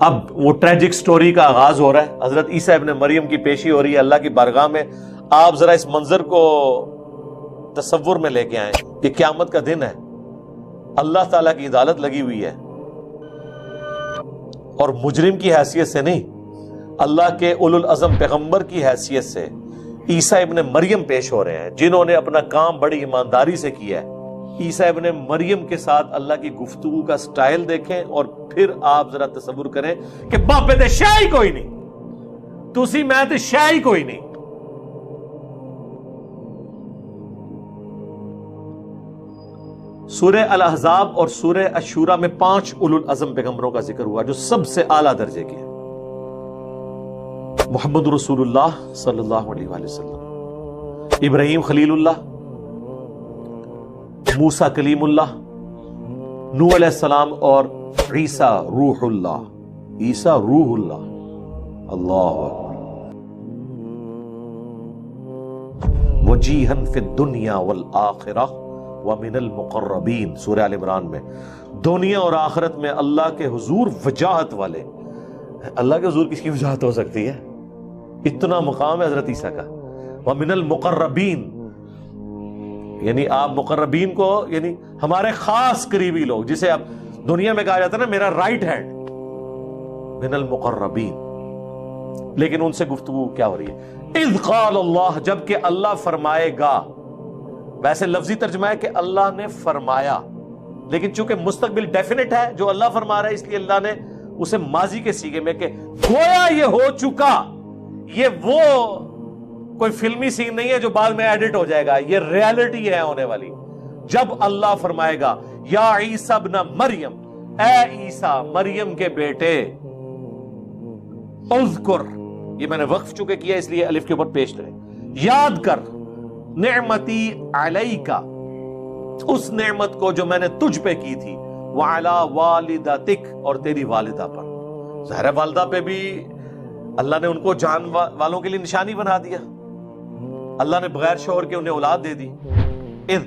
اب وہ tragic story کا آغاز ہو رہا ہے، حضرت عیسیٰ ابن مریم کی پیشی ہو رہی ہے اللہ کی بارگاہ میں. آپ ذرا اس منظر کو تصور میں لے کے آئیں کہ قیامت کا دن ہے، اللہ تعالیٰ کی عدالت لگی ہوئی ہے، اور مجرم کی حیثیت سے نہیں، اللہ کے اولو العزم پیغمبر کی حیثیت سے عیسیٰ ابن مریم پیش ہو رہے ہیں جنہوں نے اپنا کام بڑی ایمانداری سے کیا ہے. عیسیٰ ابن مریم کے ساتھ اللہ کی گفتگو کا سٹائل دیکھیں اور پھر آپ ذرا تصور کریں کہ باپے تے شے ہی کوئی نہیں، تسی میں تے شے ہی کوئی نہیں. سورہ الاحزاب اور سورہ الشورى میں 5 اولو العزم پیغمبروں کا ذکر ہوا جو سب سے اعلیٰ درجے کے ہیں. محمد رسول اللہ صلی اللہ علیہ وآلہ وسلم، ابراہیم خلیل اللہ، موسیٰ کلیم اللہ، نوح علیہ السلام، اور عیسیٰ روح اللہ. عیسیٰ روح اللہ. اللہ اکبر. وجیہا فی الدنیا والآخرہ ومن المقربین، سورہ آل عمران میں. دنیا اور آخرت میں اللہ کے حضور وجاہت والے. اللہ کے حضور کس کی وجاہت ہو سکتی ہے؟ اتنا مقام ہے حضرت عیسیٰ کا. ومن المقربین، یعنی آپ مقربین کو، یعنی ہمارے خاص قریبی لوگ، جسے اب دنیا میں کہا جاتا ہے نا میرا رائٹ ہینڈ، من المقربین. لیکن ان سے گفتگو کیا ہو رہی ہے؟ اذ قال اللہ، جب کہ اللہ فرمائے گا. ویسے لفظی ترجمہ ہے کہ اللہ نے فرمایا، لیکن چونکہ مستقبل ڈیفینٹ ہے جو اللہ فرما رہا ہے، اس لیے اللہ نے اسے ماضی کے سیغے میں کہ گویا یہ ہو چکا. یہ وہ کوئی فلمی سین نہیں ہے جو بعد میں ایڈٹ ہو جائے گا، یہ ریالٹی ہے ہونے والی. جب اللہ فرمائے گا یا عیسیٰ ابن مریم، اے عیسیٰ مریم کے بیٹے، اذکر، یہ میں نے وقف چکے کیا اس لیے الف کے اوپر پیش کریں، یاد کر، نعمتی علیکا، اس نعمت کو جو میں نے تجھ پہ کی تھی، وعلی والدتک، اور تیری والدہ پر. ظاہر والدہ پہ بھی اللہ نے ان کو جان والوں کے لیے نشانی بنا دیا. اللہ نے بغیر شوہر کے انہیں اولاد دے دی. اذ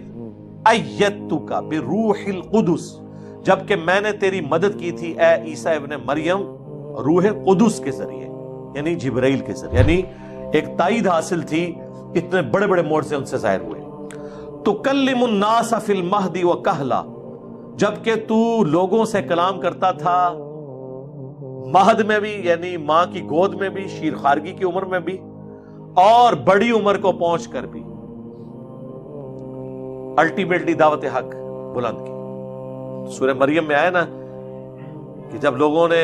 ایدتک بروح القدس، جبکہ میں نے تیری مدد کی تھی اے عیسیٰ ابن مریم روح قدس کے ذریعے، یعنی جبرائیل کے ذریعے، یعنی ایک تائید حاصل تھی. اتنے بڑے بڑے معجزے ان سے ظاہر ہوئے. تکلم الناس فی المہد وکہلا، جبکہ تو لوگوں سے کلام کرتا تھا مہد میں بھی، یعنی ماں کی گود میں بھی، شیر خارگی کی عمر میں بھی، اور بڑی عمر کو پہنچ کر بھی. الٹیمیٹلی دعوت حق بلند کی. سورہ مریم میں آیا نا کہ جب لوگوں نے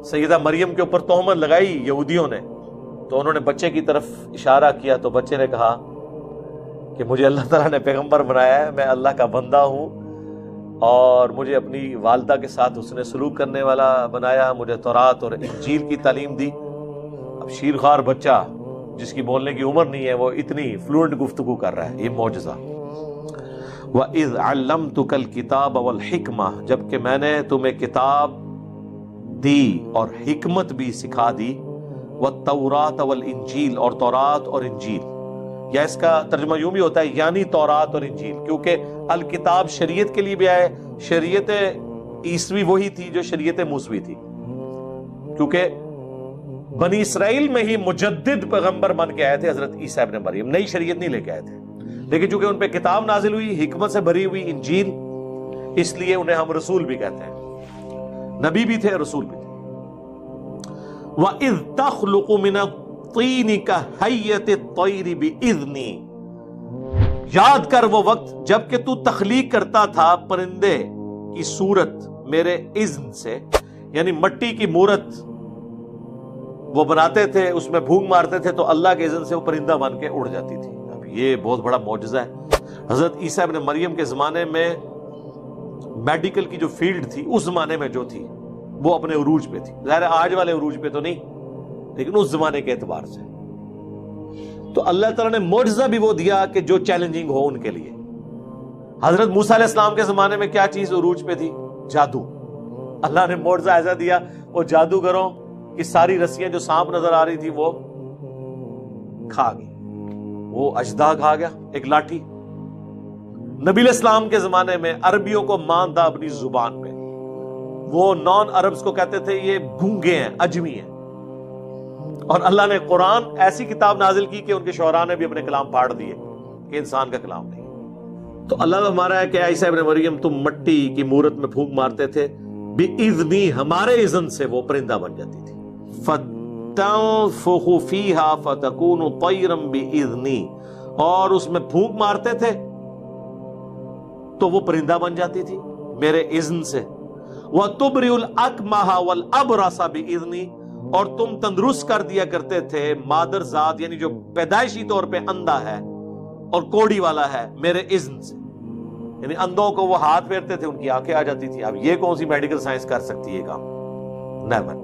سیدہ مریم کے اوپر تہمت لگائی یہودیوں نے، تو انہوں نے بچے کی طرف اشارہ کیا، تو بچے نے کہا کہ مجھے اللہ تعالیٰ نے پیغمبر بنایا ہے، میں اللہ کا بندہ ہوں، اور مجھے اپنی والدہ کے ساتھ حسن سلوک کرنے والا بنایا، مجھے تورات اور انجیل کی تعلیم دی. اب شیرخوار بچہ جس کی بولنے کی عمر نہیں ہے وہ اتنی فلوئنٹ گفتگو کر رہا ہے، یہ معجزہ. وَإِذْ عَلَّمْتُكَ الْكِتَابَ وَالْحِكْمَةَ، جبکہ میں نے تمہیں کتاب دی اور حکمت بھی سکھا دی. وَالتَّوْرَاةَ وَالْإِنجِيلَ، اور تورات اور انجیل. یا اس کا ترجمہ یوں بھی ہوتا ہے یعنی تورات اور انجیل، کیونکہ الکتاب شریعت کے لیے بھی آئے. شریعت عیسوی وہی تھی جو شریعت موسوی تھی، کیونکہ بنی اسرائیل میں ہی مجدد پیغمبر بن کے آئے تھے حضرت عیسیٰ ابن مریم، نئی شریعت نہیں لے کے آئے تھے. لیکن چونکہ ان پہ کتاب نازل ہوئی حکمت سے بھری ہوئی انجیل، اس لیے انہیں ہم رسول بھی کہتے ہیں. نبی بھی تھے، رسول بھی تھے. وَإِذْ تَخْلُقُ مِنَ الطِّينِ كَهَيَّةِ الطَّيْرِ بِإِذْنِي، یاد کر وہ وقت جب کہ تو تخلیق کرتا تھا پرندے کی صورت میرے اذن سے، یعنی مٹی کی مورت وہ بناتے تھے، اس میں بھونگ مارتے تھے تو اللہ کے اذن سے وہ پرندہ بن کے اڑ جاتی تھی. اب یہ بہت بڑا معجزہ ہے. حضرت عیسیٰ ابن مریم کے زمانے میں میڈیکل کی جو فیلڈ تھی اس زمانے میں جو تھی وہ اپنے عروج پہ تھی. ظاہر آج والے عروج پہ تو نہیں، لیکن اس زمانے کے اعتبار سے. تو اللہ تعالیٰ نے معجزہ بھی وہ دیا کہ جو چیلنجنگ ہو ان کے لیے. حضرت موسیٰ علیہ السلام کے زمانے میں کیا چیز عروج پہ تھی؟ جادو. اللہ نے معجزہ ایسا دیا وہ جادوگروں کی ساری رسیاں جو سانپ نظر آ رہی تھی وہ کھا گئی، وہ اژدہا کھا گیا، ایک لاٹھی. نبی علیہ السلام کے زمانے میں عربیوں کو ماندہ اپنی زبان میں، وہ نان عربز کو کہتے تھے یہ گونگے ہیں، اجمی ہیں، اور اللہ نے قرآن ایسی کتاب نازل کی کہ ان کے شعراء نے بھی اپنے کلام پھاڑ دیے کہ انسان کا کلام نہیں۔ تو اللہ نے ہمارا ہے کہ عیسیٰ ابن مریم تم مٹی کی مورت میں پھونک مارتے تھے، بِإِذْنِی ہمارے اذن سے وہ پرندہ بن جاتی تھی، فَتَنفُخُ فِيهَا فَتَكُونُ طَيْرًا بِإِذْنِی، اور اس میں پھونک مارتے تھے تو وہ پرندہ بن جاتی تھی میرے اذن سے، وَتُبْرِئُ الْأَكْمَحَ وَالْأَبْرَصَ بِإِذْنِی، اور تم تندرست کر دیا کرتے تھے مادر ذات یعنی جو پیدائشی طور پہ اندھا ہے اور کوڑی والا ہے میرے اذن سے، یعنی اندھوں کو وہ ہاتھ پھیرتے تھے ان کی آنکھیں آ جاتی تھی۔ اب یہ کون سی میڈیکل سائنس کر سکتی ہے کام؟ نیور۔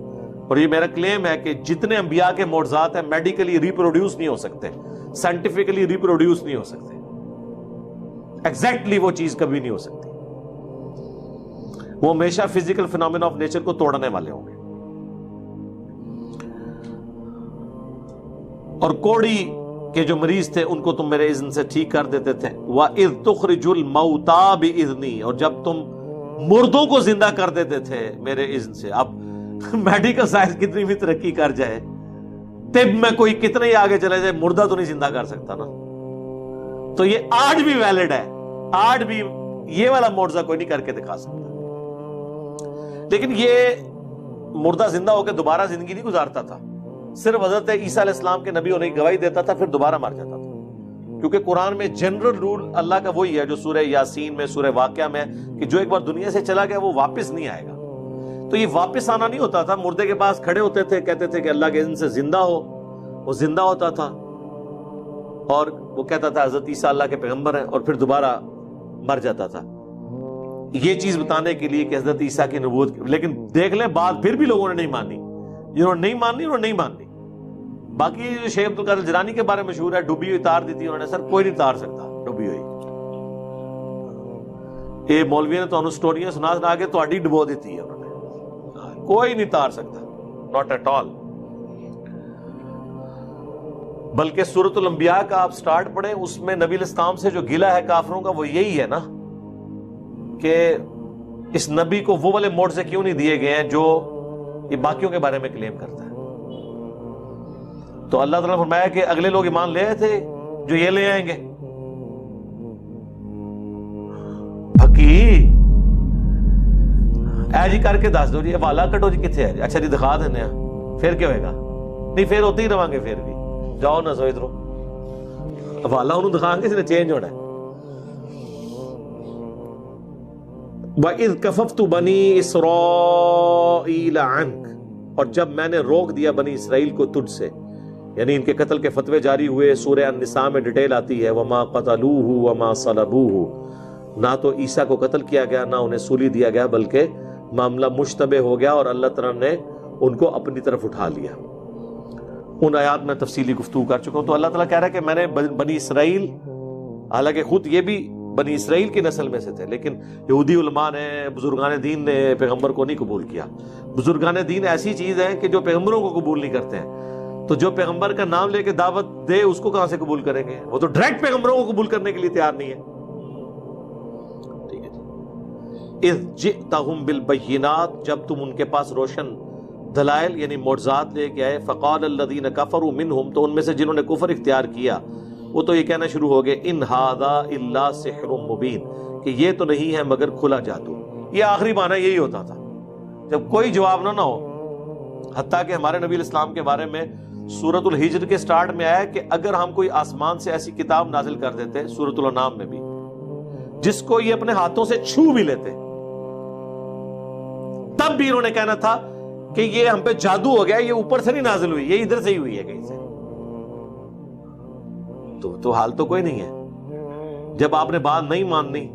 اور یہ میرا کلیم ہے کہ جتنے انبیاء کے معجزات ہیں میڈیکلی ریپروڈیوس نہیں ہو سکتے، سائنٹیفکلی ریپروڈیوس نہیں ہو سکتے، ایگزیکٹلی وہ چیز کبھی نہیں ہو سکتی، وہ ہمیشہ فزیکل فینومینا آف نیچر کو توڑنے والے ہوں گے۔ اور کوڑی کے جو مریض تھے ان کو تم میرے اذن سے ٹھیک کر دیتے تھے، وَإِذْ تُخْرِجُ الْمَوْتَى بِإِذْنِی، اور جب تم مردوں کو زندہ کر دیتے تھے میرے اذن سے۔ اب میڈیکل سائنس کتنی بھی ترقی کر جائے، طب میں کوئی کتنے ہی آگے چلے جائے، مردہ تو نہیں زندہ کر سکتا نا۔ تو یہ آج بھی ویلڈ ہے، آج بھی یہ والا معجزہ کوئی نہیں کر کے دکھا سکتا۔ لیکن یہ مردہ زندہ ہو کے دوبارہ زندگی نہیں گزارتا تھا، صرف حضرت عیسیٰ علیہ السلام کے نبی ہونے کی گواہی دیتا تھا، پھر دوبارہ مر جاتا تھا۔ کیونکہ قرآن میں جنرل رول اللہ کا وہی ہے جو سورہ یاسین میں، سورہ واقعہ میں، کہ جو ایک بار دنیا سے چلا گیا وہ واپس نہیں آئے گا۔ تو یہ واپس آنا نہیں ہوتا تھا، مردے کے پاس کھڑے ہوتے تھے، کہتے تھے کہ اللہ کے اذن سے زندہ ہو، وہ زندہ ہوتا تھا اور وہ کہتا تھا حضرت عیسیٰ اللہ کے پیغمبر ہیں، اور پھر دوبارہ مر جاتا تھا۔ یہ چیز بتانے کے لیے کہ حضرت عیسیٰ کی نبوت، لیکن دیکھ لیں بات پھر بھی لوگوں نے نہیں مانی، جنہوں نے نہیں مانی انہوں نے نہیں مانی۔ باقی جو شیخ عبد القادر جیلانی کے بارے میں مشہور ہے، ڈوبی ہوئی تار دی تھی انہوں نے، سر کوئی نہیں تار سکتا ڈوبی ہوئی۔ یہ مولوی نے تو سٹوریاں سنا کے تہاڈی ڈبو دیتی ہے انہوں نے، کوئی نہیں تار سکتا، ناٹ ایٹ آل۔ بلکہ سورۃ الانبیاء کا آپ سٹارٹ پڑھیں، اس میں نبی علیہ السلام سے جو گلہ ہے کافروں کا وہ یہی ہے نا کہ اس نبی کو وہ والے معجزے کیوں نہیں دیے گئے ہیں جو یہ باقیوں کے بارے میں کلیم کرتا ہے۔ تو اللہ تعالیٰ نے فرمایا کہ اگلے لوگ ایمان لے آئے تھے جو یہ لے آئیں گے۔ بھکی اے جی کر کے دس دو جی، حوالہ کٹو جی کتنے ہے جی، اچھا جی دکھا دینے ہیں، پھر کیا ہوئے گا؟ نہیں پھر ہوتے ہی رہاں گے، پھر بھی جاؤ نہ سو ادھروں، حوالہ انہوں دکھائیں گے، اس نے چینج ہونا ہے۔ وَإِذْ كَفَفْتُ بَنِي إِسْرَائِيلَ عَنْكَ، اور جب میں نے روک دیا بنی اسرائیل کو تجھ سے، یعنی ان کے قتل کے فتوے جاری ہوئے۔ سورہ النساء میں ڈیٹیل آتی ہے، وَمَا قَتَلُوهُ وَمَا صَلَبُوهُ، نہ تو عیسیٰ کو قتل کیا گیا نہ انہیں سولی دیا گیا، بلکہ معاملہ مشتبہ ہو گیا اور اللہ تعالیٰ نے ان کو اپنی طرف اٹھا لیا۔ ان آیات میں تفصیلی گفتگو کر چکا ہوں۔ تو اللہ تعالیٰ کہہ رہا ہے کہ میں نے بنی اسرائیل، حالانکہ خود یہ بھی بنی اسرائیل کی نسل میں سے تھے، لیکن یہودی علماء نے، بزرگان دین نے پیغمبر کو نہیں قبول کیا۔ بزرگان دین ایسی چیز ہے کہ جو پیغمبروں کو قبول نہیں کرتے ہیں، تو جو پیغمبر کا نام لے کے دعوت دے اس کو کہاں سے قبول کریں گے؟ وہ تو ڈائریکٹ پیغمبروں کو قبول کرنے کے لیے تیار نہیں ہے۔ ٹھیک ہے جی۔ اذ جئتہم بالبینات، جب تم ان کے پاس روشن دلائل یعنی معجزات لے کے آئے، فقال الذین کفروا منہم، تو ان میں سے جنہوں نے کفر اختیار کیا وہ تو یہ کہنا شروع ہو گئے، ان ھذا الا سحر مبین، کہ یہ تو نہیں ہے مگر کھلا جادو۔ یہ آخری معنی یہی ہوتا تھا جب کوئی جواب نہ ہو۔ حتیٰ کہ ہمارے نبی علیہ السلام کے بارے میں سورۃ الحجر کے سٹارٹ میں آیا کہ اگر ہم کوئی آسمان سے ایسی کتاب نازل کر دیتے، سورۃ الانعام میں بھی، جس کو یہ اپنے ہاتھوں سے چھو بھی لیتے، تب بھی انہوں نے کہنا تھا کہ یہ ہم پہ جادو ہو گیا، یہ اوپر سے نہیں نازل ہوئی، یہ ادھر سے ہی ہوئی ہے کہیں سے۔ تو حال تو کوئی نہیں ہے۔ جب آپ نے بات نہیں ماننی